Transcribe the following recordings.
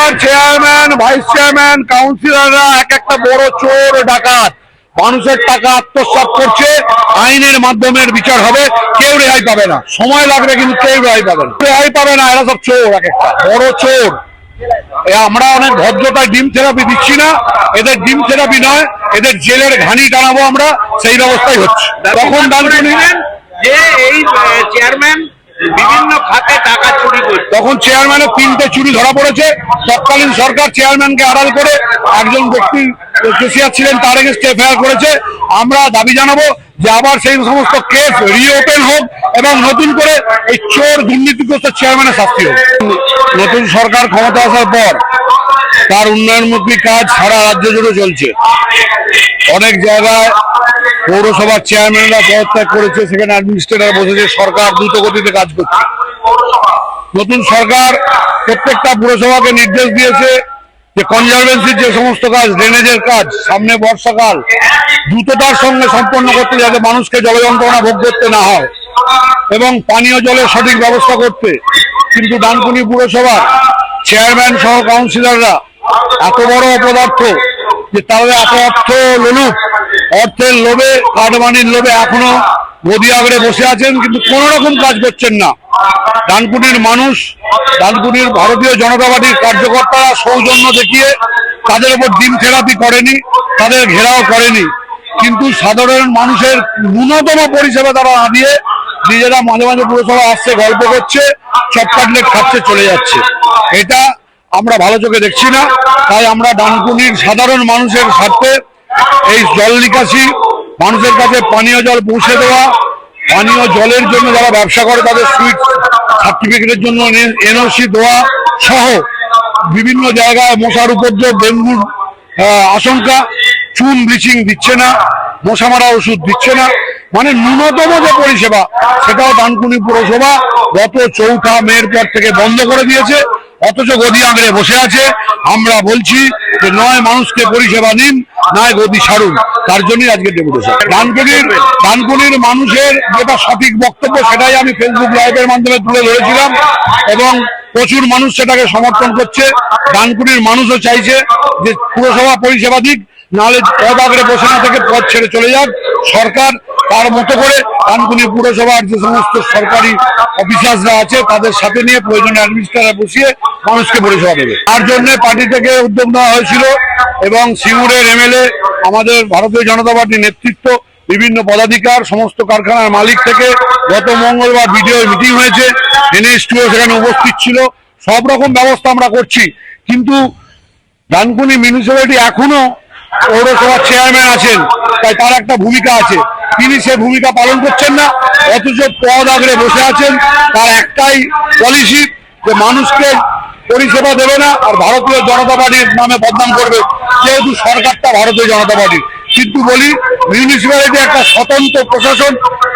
পৌরসভার chairman, vice chairman, কাউন্সিলররা এক একটা বড় চোর ডাকাত, মানুষের টাকা আত্মসাৎ করছে। আইনের মাধ্যমে বিচার হবে, কেউ রেহাই পাবে না। সময় লাগবে কিন্তু কেউ রেহাই পাবে না, রেহাই পাবে না। এরা সব চোর, এক একটা বড় চোর। আমরা অনেক ভদ্রতায় ডিম থেরাপি দিচ্ছি না, এদের ডিম থেরাপি নয়, এদের জেলের ঘানি টানাবো আমরা, সেই ব্যবস্থাই হচ্ছে। তখন ডানকুনি যে এই চেয়ারম্যান বিভিন্ন খাতে টাকা চুরি করছে, তখন চেয়ারম্যানের 3টে চুরি ধরা পড়েছে। তৎকালীন সরকার চেয়ারম্যানকে আড়াল করে একজন ব্যক্তি কেসিয়ার ছিলেন, তার এগেইনস্টে এফআইআর করেছে। আমরা দাবি জানাবো যে আবার সেই সমস্ত কেস রিওপেন হোক এবং নতুন করে এই চোর দুর্নীতিগ্রস্ত চেয়ারম্যানের শাস্তি হোক। নতুন সরকার ক্ষমতা আসার পর তার উন্নয়নমুখী কাজ সারা রাজ্য জুড়ে চলছে। অনেক জায়গায় পৌরসভার চেয়ারম্যানরা পদত্যাগ করেছে, সেখানে অ্যাডমিনিস্ট্রেটর বসেছে। সরকার দ্রুত গতিতে কাজ করছে। নতুন সরকার প্রত্যেকটা পুরসভাকে নির্দেশ দিয়েছে যে কনজারভেন্সির যে সমস্ত কাজ, ড্রেনেজের কাজ, সামনে বর্ষাকাল, দ্রুততার সঙ্গে সম্পন্ন করতে, যাতে মানুষকে জল যন্ত্রণা ভোগ করতে না হয়, এবং পানীয় জলের সঠিক ব্যবস্থা করতে। কিন্তু ডানকুনি পুরসভার চেয়ারম্যান সহ কাউন্সিলররা এত বড় অপদার্থ যে তারা এত অর্থ লোলুপ, অর্থের লোভে, কাটমানির লোভে এখনো গদি আগড়ে বসে আছেন, কিন্তু কোন রকম কাজ করছেন না। ডানকুনির মানুষ, ডানকুনির ভারতীয় জনতা পার্টির কার্যকর্তারা সৌজন্য দেখিয়ে তাদের উপর ডিম থেরাপি করেনি, তাদের ঘেরাও করেনি, কিন্তু সাধারণ মানুষের ন্যূনতম পরিষেবা তারা না দিয়ে নিজেরা মাঝে মাঝে পুরসভা আসছে, গল্প করছে, চপ কাটলেট খাচ্ছে, চলে যাচ্ছে। এটা আমরা ভালো চোখে দেখছি না। তাই আমরা ডানকুনির সাধারণ মানুষের স্বার্থে এই জল নিকাশি, মানুষের কাছে পানীয় জল পৌঁছে দেওয়া, পানীয় জলের জন্য যারা ব্যবসা করে তাদের সুইট সার্টিফিকেটের জন্য এনওসি দেওয়া সহ বিভিন্ন জায়গায় মশার উপদ্রব, ডেঙ্গুর আশঙ্কা, চুন ব্লিচিং দিচ্ছে না, মশা মারা ওষুধ দিচ্ছে না, মানে ন্যূনতম যে পরিষেবা সেটাও ডানকুনি পুরসভা গত 4 মের পর থেকে বন্ধ করে দিয়েছে। অথচ গদি আঁকড়ে বসে আছে। আমরা বলছি যে নয় মানুষকে পরিষেবা নিন, নয় গদি ছাড়ুন। তার জন্যই আজকে ডেপুটেশন। ডানকুনির মানুষের যেটা সঠিক বক্তব্য সেটাই আমি ফেসবুক লাইভের মাধ্যমে তুলে ধরেছিলাম, এবং প্রচুর মানুষ সেটাকে সমর্থন করছে। ডানকুনির মানুষও চাইছে যে পুরসভা পরিষেবা দিক, নাহলে পদ আঁকড়ে বসে না থেকে পদ ছেড়ে চলে যাক সরকার। তার মতো করে ডানকুনি পুরসভার যে সমস্ত সরকারি অফিসাররা আছে তাদের সাথে নিয়ে প্রয়োজনে অ্যাডমিনিস্ট্রেটর বসিয়ে মানুষকে পরিষেবা দেবে। তার জন্য পার্টি থেকে উদ্যোগ নেওয়া হয়েছিল, এবং সিঙ্গুরের এমএলএ, আমাদের ভারতীয় জনতা পার্টির নেতৃত্ব, বিভিন্ন পদাধিকার, সমস্ত কারখানার মালিক থেকে গত মঙ্গলবার ভিডিও মিটিং হয়েছে। NS2 সেখানে উপস্থিত ছিল। সব রকম ব্যবস্থা আমরা করছি, কিন্তু ডানকুনি মিউনিসিপ্যালিটি এখনো পৌরসভার চেয়ারম্যান আছেন, তাই তার একটা ভূমিকা আছে, তিনি সে ভূমিকা পালন করছেন না। অথচ পদ আঁকড়ে বসে আছেন। তার একটাই পলিসি যে মানুষকে পরিষেবা দেবে না, আর ভারতীয় জনতা পার্টির নামে বদনাম করবে, যেহেতু সরকারটা ভারতীয় জনতা পার্টির। কিন্তু বলি, মিউনিসিপ্যালিটি একটা স্বতন্ত্র প্রশাসন,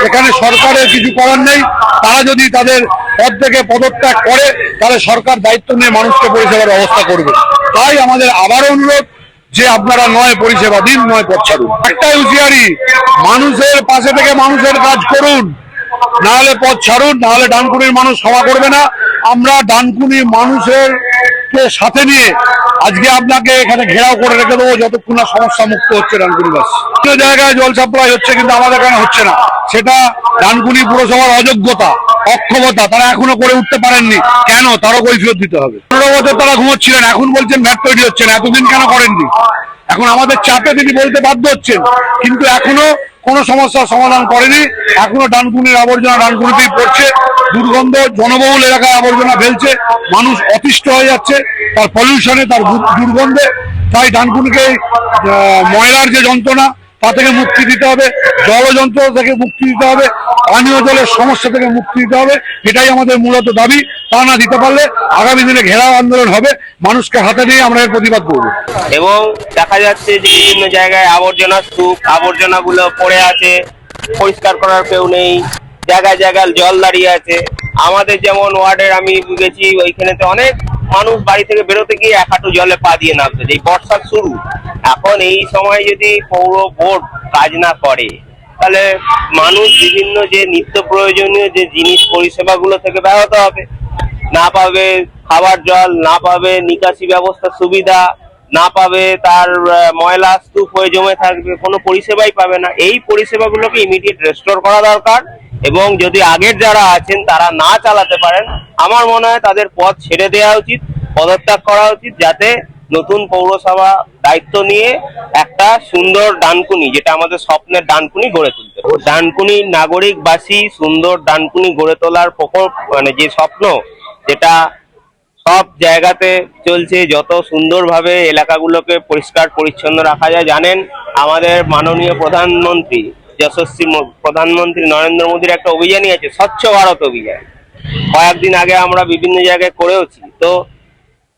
এখানে সরকারের কিছু করার নেই। তারা যদি তাদের পদ থেকে পদত্যাগ করে, তাহলে সরকার দায়িত্ব নিয়ে মানুষকে পরিষেবার ব্যবস্থা করবে। তাই আমাদের আবারও অনুরোধ যে আপনারা নয় পরিষেবা দিন, নয় পথ ছাড়ুন। একটাই হুঁশিয়ারি, মানুষের পাশে থেকে মানুষের কাজ করুন, নাহলে পথ ছাড়ুন, নাহলে ডানকুনির মানুষ ক্ষমা করবে না। আমরা ডানকুনি মানুষের কে সাথে নিয়ে আজকে আপনাকে এখানে ঘেরাও করে রেখে দেবো যতক্ষণ না সমস্যা মুক্ত হচ্ছে ডানকুনিবাসী। বিভিন্ন জায়গায় জল সাপ্লাই হচ্ছে, কিন্তু আমাদের এখানে হচ্ছে না। সেটা ডানকুনি পুরসভার অযোগ্যতা, অক্ষমতা, তারা এখনো করে উঠতে পারেননি। কেন? তারও কৈফিয়ত দিতে হবে। 15 বছর তারা ঘুমোচ্ছিলেন, এখন বলছেন ভ্যাট তৈরি হচ্ছে না। এতদিন কেন করেননি? এখন আমাদের চাপে তিনি বলতে বাধ্য হচ্ছেন, কিন্তু এখনো কোনো সমস্যার সমাধান করেনি। এখনো ডানকুনির আবর্জনা ডানকুনিতেই পড়ছে, দুর্গন্ধ, জনবহুল এলাকায় আবর্জনা ফেলছে, মানুষ অতিষ্ঠ হয়ে যাচ্ছে তার পলিউশনে, তার দুর্গন্ধে। তাই ডানকুনিকে ময়লার যে যন্ত্রণা তা থেকে মুক্তি দিতে হবে, জলযন্ত্র থেকে মুক্তি দিতে হবে, পানীয় জলের সমস্যা থেকে মুক্তি দিতে হবে। এটাই আমাদের মূলত দাবি। তা না দিতে পারলে আগামী দিনে ঘেরাও আন্দোলন হবে, মানুষকে হাতে নিয়ে আমরা এর প্রতিবাদ করব। এবং দেখা যাচ্ছে যে বিভিন্ন জায়গায় আবর্জনার স্তূপ, আবর্জনাগুলো পড়ে আছে, পরিষ্কার করার কেউ নেই, জায়গায় জায়গায় জল দাঁড়িয়ে আছে। আমাদের যেমন ওয়ার্ডের আমি গেছি, ওইখানেতে অনেক মানুষ বাড়ি থেকে বেরোতে গিয়ে 1 হাঁটু জলে পা দিয়ে নামছে। এই বর্ষার শুরু, এখন এই সময় যদি পৌর বোর্ড কাজ না করে, তাহলে মানুষ বিভিন্ন যে নিত্য প্রয়োজনীয় যে জিনিস পরিষেবাগুলো থেকে ব্যাহত হবে, না পাবে খাবার জল না পাবে, নিকাশি ব্যবস্থার সুবিধা না পাবে, তার ময়লা স্তূপ হয়ে জমে থাকবে, কোনো পরিষেবাই পাবে না। এই পরিষেবাগুলোকে ইমিডিয়েট রেস্টোর করা দরকার, এবং যদি আগের যারা আছেন তারা না চালাতে পারেন, আমার মনে হয় তাদের পদ ছেড়ে দেওয়া উচিত, পদত্যাগ করা উচিত, যাতে নতুন পৌরসভা দায়িত্ব নিয়ে একটা সুন্দর ডানকুনি, যেটা আমাদের স্বপ্নের ডানকুনি, গড়ে তুলতে হবে। ডানকুনি নাগরিকবাসী সুন্দর ডানকুনি গড়ে তোলার প্রকল্প, মানে যে স্বপ্ন, যেটা সব জায়গাতে চলছে, যত সুন্দরভাবে এলাকাগুলোকে পরিষ্কার পরিচ্ছন্ন রাখা যায়। জানেন আমাদের মাননীয় প্রধানমন্ত্রী, যশস্বী প্রধানমন্ত্রী নরেন্দ্র মোদীর একটা অভিযানই আছে, স্বচ্ছ ভারত অভিযান। কয়েকদিন আগে আমরা বিভিন্ন জায়গায় করেওছি। তো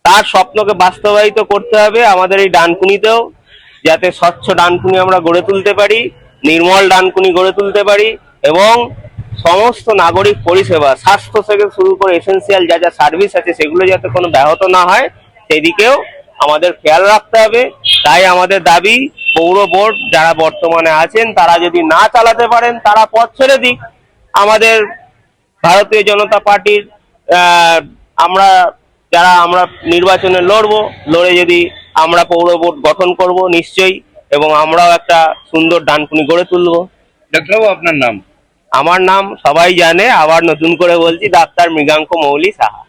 তার স্বপ্নকে বাস্তবায়িত করতে হবে আমাদের এই ডানকুনিতেও, যাতে স্বচ্ছ ডানকুনি আমরা গড়ে তুলতে পারি, নির্মল ডানকুনি গড়ে তুলতে পারি, এবং সমস্ত নাগরিক পরিষেবা, স্বাস্থ্য থেকে শুরু করে এসেন্সিয়াল যা যা সার্ভিস আছে, সেগুলো যাতে কোনো ব্যাহত না হয়, সেদিকেও আমাদের খেয়াল রাখতে হবে। তাই আমাদের দাবি, পৌর বোর্ড যারা বর্তমানে আছেন তারা যদি না চালাতে পারেন, তারা পথ ছেড়ে দিক। আমাদের ভারতীয় জনতা পার্টির আমরা নির্বাচনে লড়বো, লড়ে যদি আমরা পৌর বোর্ড গঠন করব নিশ্চয়ই, এবং আমরাও একটা সুন্দর ডানকুনি গড়ে তুলবো। ডাক্তারবাবু, আপনার নাম? আমার নাম সবাই জানে, আবার নতুন করে বলছি, ডাক্তার মৃগাঙ্ক মৌলি সাহা।